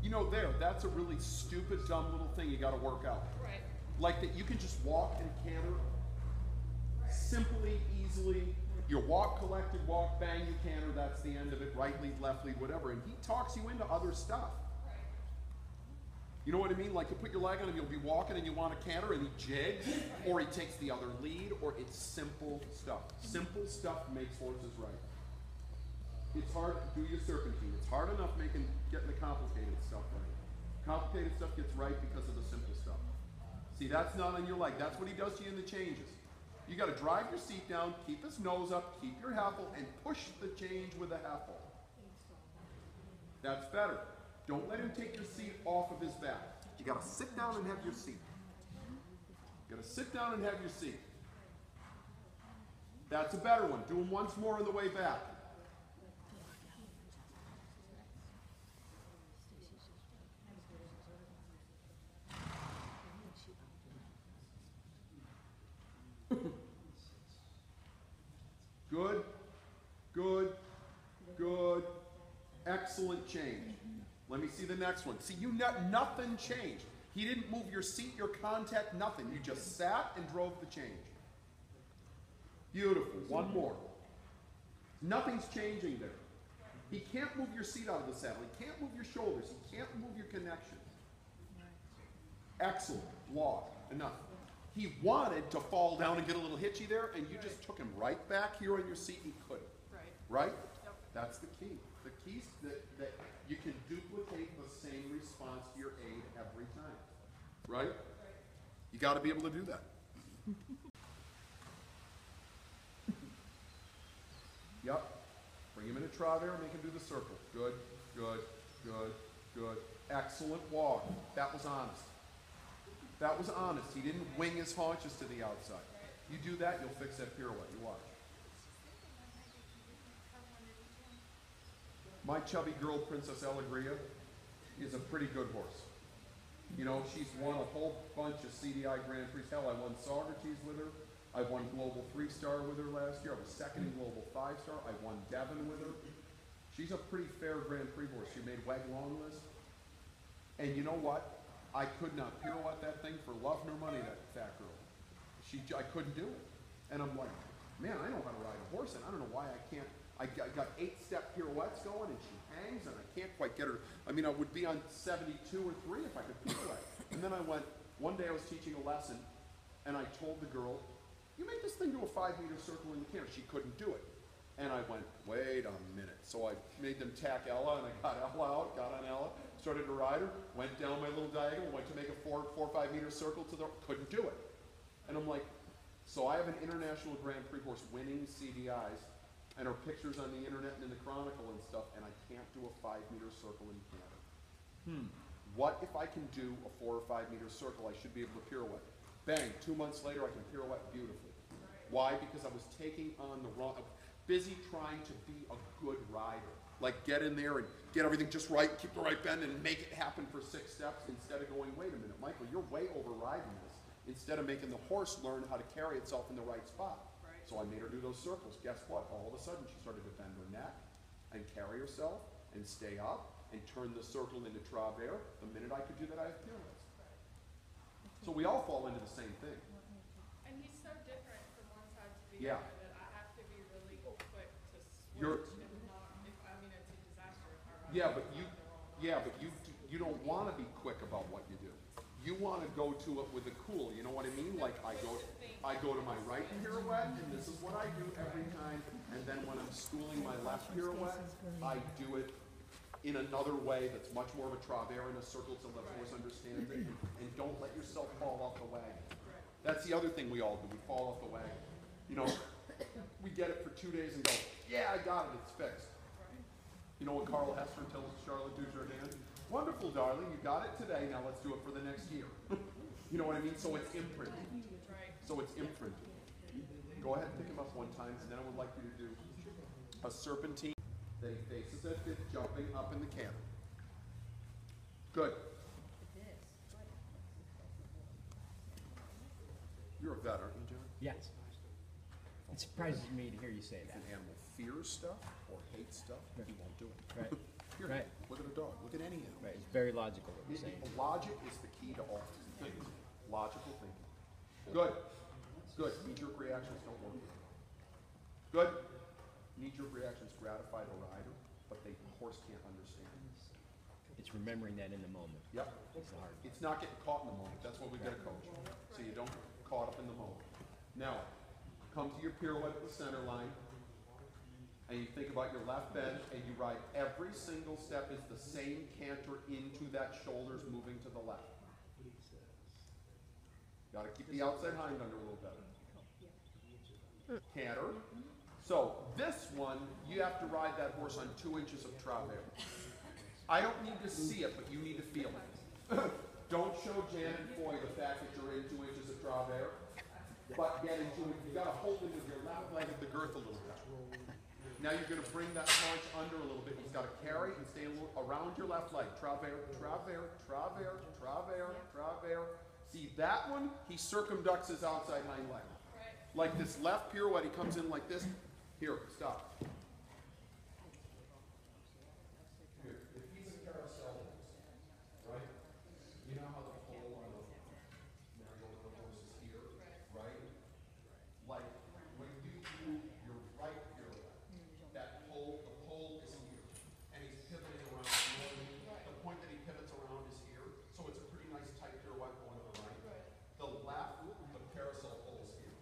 You know, that's a really stupid, dumb little thing you got to work out. Right. Like that you can just walk and canter simply, easily. You walk, collected, walk, bang, you canter, that's the end of it, right lead, left lead, whatever. And he talks you into other stuff. You know what I mean? Like you put your leg on him, you'll be walking and you want to canter and he jigs, or he takes the other lead, or it's simple stuff. Simple stuff makes horses right. It's hard to do your serpentine. It's hard enough getting the complicated stuff right. Complicated stuff gets right because of the simple stuff. See, that's not on your leg. That's what he does to you in the changes. You got to drive your seat down, keep his nose up, keep your haffle, and push the change with the haffle. That's better. Don't let him take your seat off of his back. You got to sit down and have your seat. You got to sit down and have your seat. That's a better one. Do them once more on the way back. Good, good, good. Excellent change. Let me see the next one. See, nothing changed. He didn't move your seat, your contact, nothing. You just sat and drove the change. Beautiful. One more. Nothing's changing there. He can't move your seat out of the saddle. He can't move your shoulders. He can't move your connection. Excellent. Walk. Enough. He wanted to fall down and get a little hitchy there, and you just took him right back here on your seat and couldn't. Right? Yep. That's the key. The key's that you can duplicate the same response to your aid every time. Right? You got to be able to do that. Yep. Bring him in a trot there, make him do the circle. Good, good, good, good. Excellent walk. That was honest. That was honest. He didn't wing his haunches to the outside. You do that, you'll fix that pirouette. You watch. My chubby girl, Princess Alegria, is a pretty good horse. You know, she's won a whole bunch of CDI Grand Prix. Hell, I won Socrates with her. I won Global 3-Star with her last year. I was second in Global 5-Star. I won Devon with her. She's a pretty fair Grand Prix horse. She made WAG long list. And you know what? I could not pirouette that thing for love nor money, that fat girl. I couldn't do it. And I'm like, man, I know how to ride a horse, and I don't know why I can't. I got 8-step pirouettes going, and she hangs, and I can't quite get her. I mean, I would be on 72 or 3 if I could pirouette. And then I went, one day I was teaching a lesson, and I told the girl, you make this thing do a 5-meter circle in the canter. She couldn't do it. And I went, wait a minute. So I made them tack Ella, and I got Ella out, got on Ella, started to ride her, went down my little diagonal, went to make a 4 or 5 meter circle to the, couldn't do it. And I'm like, so I have an International Grand Prix horse winning CDIs, and her pictures on the internet and in the Chronicle and stuff, and I can't do a 5-meter circle in canter. What if I can do a 4 or 5 meter circle? I should be able to pirouette. Bang, 2 months later I can pirouette beautifully. Why? Because I was taking on the wrong, busy trying to be a good rider. Like get in there and get everything just right, keep the right bend and make it happen for 6 steps instead of going, wait a minute, Michael, you're way overriding this. Instead of making the horse learn how to carry itself in the right spot. So I made her do those circles. Guess what? All of a sudden she started to bend her neck and carry herself and stay up and turn the circle into travers. The minute I could do that, I have pirouettes. So we all fall into the same thing. And he's so different from one side to the other that I have to be really quick to switch. It's a disaster if I ride but you don't want to be quick about what you do. You want to go to it with a cool, you know what I mean? Like I go to my right pirouette, and this is what I do every time, and then when I'm schooling my left pirouette, I do it in another way that's much more of a travers in a circle so the horse understands it, and don't let yourself fall off the wagon. That's the other thing we all do, we fall off the wagon. You know, we get it for 2 days and go, yeah, I got it, it's fixed. You know what Carl Hester tells Charlotte Dujardin? Wonderful, darling, you got it today, now let's do it for the next year. You know what I mean? So it's imprinted. So it's imprinted. Go ahead and pick him up one time, and then I would like you to do a serpentine that he faces at fifth, jumping up in the canter. Good. You're a vet, aren't you, John? Yes. It surprises me to hear you say If that. an animal fears stuff or hates stuff, he won't do it. Right. Here, Right. look at it. dog. Look at any animal. Right, it's very logical what you're saying. Logic is the key to all things. Logical thinking. Good. Good. Knee-jerk reactions don't work. Good. Knee-jerk reactions gratify the rider, but the horse can't understand. It's remembering that in the moment. Yep. It's the hard part. It's not getting caught in the moment. That's what we've got to coach. So you don't get caught up in the moment. Now, come to your pirouette at the center line, and you think about your left bend, and you ride every single step is the same canter into that shoulders moving to the left. Got to keep the outside hind under a little better. Canter. So this one, you have to ride that horse on 2 inches of travers. I don't need to see it, but you need to feel it. Don't show Janet Foy the fact that you're in 2 inches of travers, but get into it. You've got to hold into your left leg of the girth a little bit. Now you're going to bring that haunch under a little bit. He's got to carry and stay a little around your left leg. Travers, travers, travers, travers, travers. See that one? He circumducts his outside hind leg. Like this left pirouette, he comes in like this. Here, stop. Here, if he's a carousel horse, right? You know how the pole on the merry-go-round horse is here, right? Like when you do your right pirouette, that pole, the pole is here, and he's pivoting around. The point that he pivots around is here, so it's a pretty nice tight pirouette going to the right. The left, the carousel pole is here.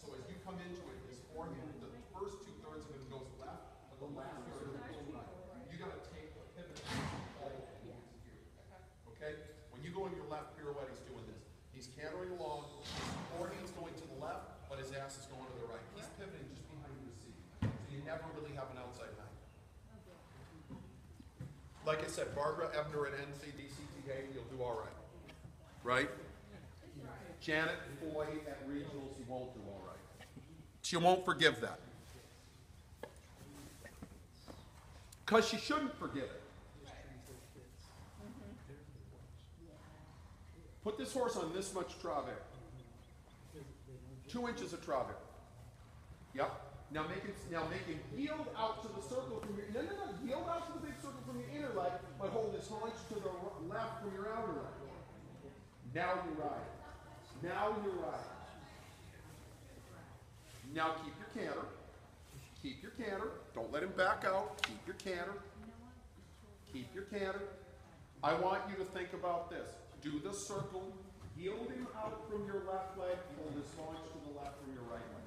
So as you come into it, his forehand, the first 2/3 of it goes left, but the last third of it goes right. You got to take the pivot all the way here. Okay? When you go in your left pirouette, he's doing this. He's cantering along, his forehand's going to the left, but his ass is going to the right. He's pivoting just behind the seat. So you never really have an outside hind. Like I said, Barbara Ebner at NCDCTA, you'll do all right. Right? Janet Foy at regionals, you won't do all right. She won't forgive that. Because she shouldn't forgive it. Put this horse on this much travers. 2 inches of travers. Yep. Now make him yield out to the circle from your, no, yield out to the big circle from your inner leg, but hold his haunch to the left from your outer leg. Now you ride. Now you ride. Now keep your canter. Keep your canter. Don't let him back out. Keep your canter. Keep your canter. I want you to think about this. Do the circle. Yield him out from your left leg. Hold his haunch to the left from your right leg.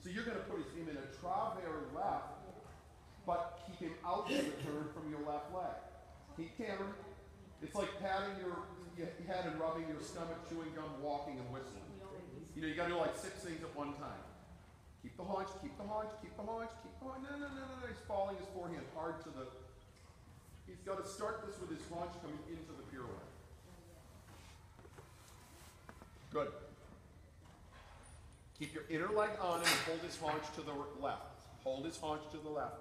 So you're going to put him in a travers left, but keep him out to the turn from your left leg. Keep cantering. It's like patting your head and rubbing your stomach, chewing gum, walking, and whistling. You know, you got to do like 6 things at one time. Keep the haunch, keep the haunch, keep the haunch, keep the haunch. No. He's falling his forehand hard to the... He's got to start this with his haunch coming into the pirouette. Good. Keep your inner leg on him and hold his haunch to the left. Hold his haunch to the left.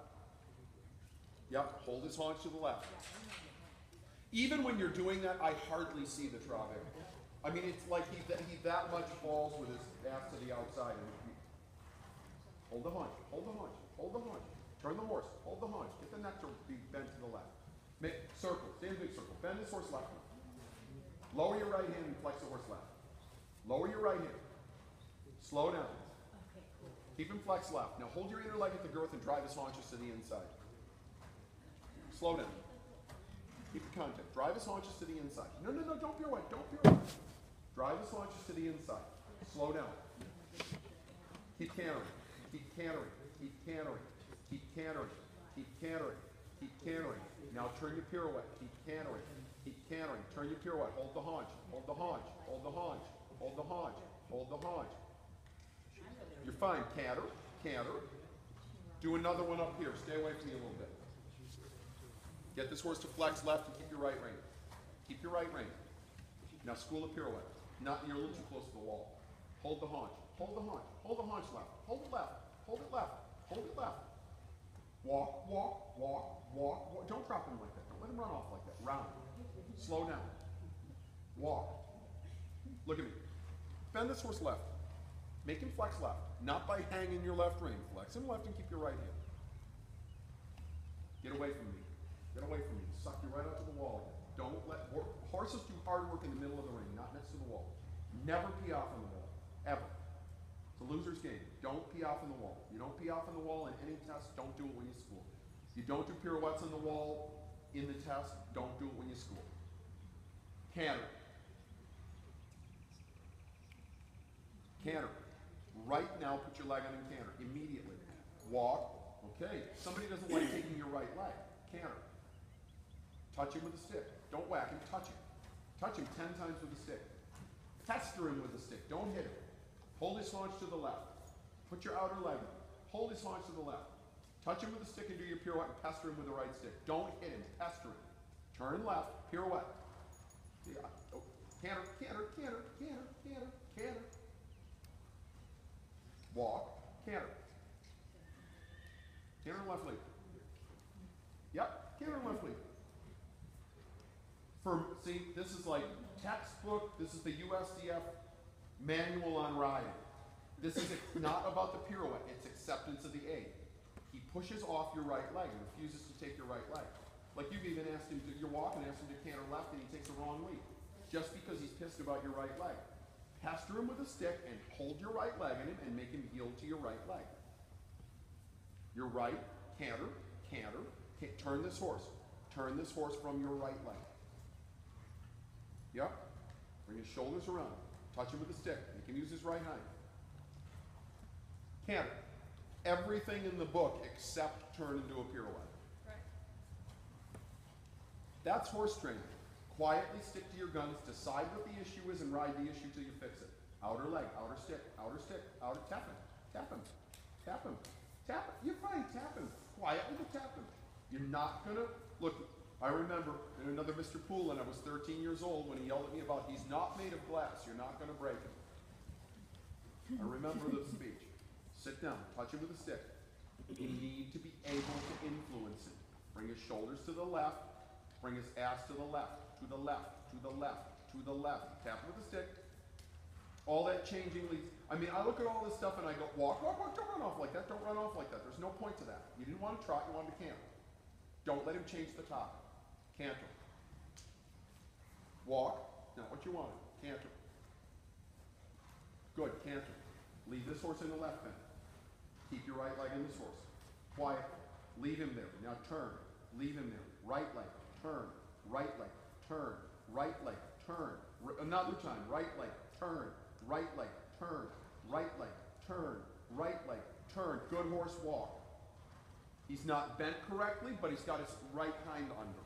Yep, hold his haunch to the left. Even when you're doing that, I hardly see the travers. I mean, it's like he that much falls with his ass to the outside. Hold the haunch, hold the haunch, hold the haunch. Turn the horse, hold the haunch. Get the neck to be bent to the left. Make circle, stay in a big circle. Bend this horse left. Lower your right hand and flex the horse left. Lower your right hand. Slow down. Keep him flex left. Now hold your inner leg at the girth and drive his haunches to the inside. Slow down. Keep the contact. Drive his haunches to the inside. No, don't pirouette, don't pirouette. Drive his haunches to the inside. Slow down. Keep cantering. Keep cantering. Keep cantering. Keep cantering. Keep cantering. Keep cantering. Now turn your pirouette. Keep cantering. Keep cantering. Turn your pirouette. Hold the haunch. Hold the haunch. Hold the haunch. Hold the haunch. Hold the haunch. You're fine. Canter. Canter. Do another one up here. Stay away from me a little bit. Get this horse to flex left and keep your right rein. Keep your right rein. Now school a pirouette. You're a little too close to the wall. Hold the haunch. Hold the haunch. Hold the haunch left. Hold it left. Hold it left. Hold it left. Walk, walk, walk, walk, walk. Don't drop him like that. Don't let him run off like that. Round. Slow down. Walk. Look at me. Bend this horse left. Make him flex left. Not by hanging your left rein. Flex him left and keep your right hand. Get away from me. Get away from me. Suck you right up Horses do hard work in the middle of the ring, not next to the wall. Never pee off on the wall, ever. It's a loser's game. Don't pee off on the wall. You don't pee off on the wall in any test, don't do it when you school. You don't do pirouettes on the wall in the test, don't do it when you school. Canter. Canter. Right now, put your leg on and canter, immediately. Walk, okay. Somebody doesn't like taking your right leg. Canter. Touch him with a stick. Don't whack him, touch him. Touch him 10 times with a stick. Pester him with a stick, don't hit him. Hold his haunch to the left. Put your outer leg in. Hold his haunch to the left. Touch him with a stick and do your pirouette and pester him with the right stick. Don't hit him, pester him. Turn left, pirouette. Yeah. Oh. Canter, canter, canter, canter, canter, canter. Walk, canter. Canter left leg. Yep, canter left leg. See, this is like textbook, this is the USDF manual on riding. This is not about the pirouette, it's acceptance of the aid. He pushes off your right leg and refuses to take your right leg. Like you've even asked him to, you're walking, asked him to canter left and he takes a wrong lead. Just because he's pissed about your right leg. Pester him with a stick and hold your right leg in him and make him yield to your right leg. Your right, canter, canter, turn this horse. Turn this horse from your right leg. Yep. Bring his shoulders around. Touch him with a stick. Make him use his right hind. Canter. Everything in the book except turn into a pirouette. Right. That's horse training. Quietly stick to your guns, decide what the issue is, and ride the issue till you fix it. Outer leg, outer stick, outer, tap him, tap him, tap him, tap him. You're fine, tap him. Quietly, but tap him. You're not gonna, look, I remember in another Mr. Poole, and I was 13 years old when he yelled at me about, he's not made of glass, you're not gonna break him. I remember the speech. Sit down, touch him with a stick. You need to be able to influence him. Bring his shoulders to the left, bring his ass to the left, to the left, to the left, to the left. Tap him with a stick. All that changing leads. I mean, I look at all this stuff and I go, walk, walk, walk, don't run off like that, don't run off like that. There's no point to that. You didn't want to trot, you wanted to canter. Don't let him change the topic. Canter. Walk, not what you wanted. Canter. Good, canter. Leave this horse in the left bend. Keep your right leg in this horse. Quiet. Leave him there. Now turn. Leave him there. Right leg. Turn. Right leg. Turn. Right leg. Turn. Another time. Right leg. Turn. Right leg. Turn. Right leg. Turn. Right leg. Turn. Good horse walk. He's not bent correctly, but he's got his right hind under.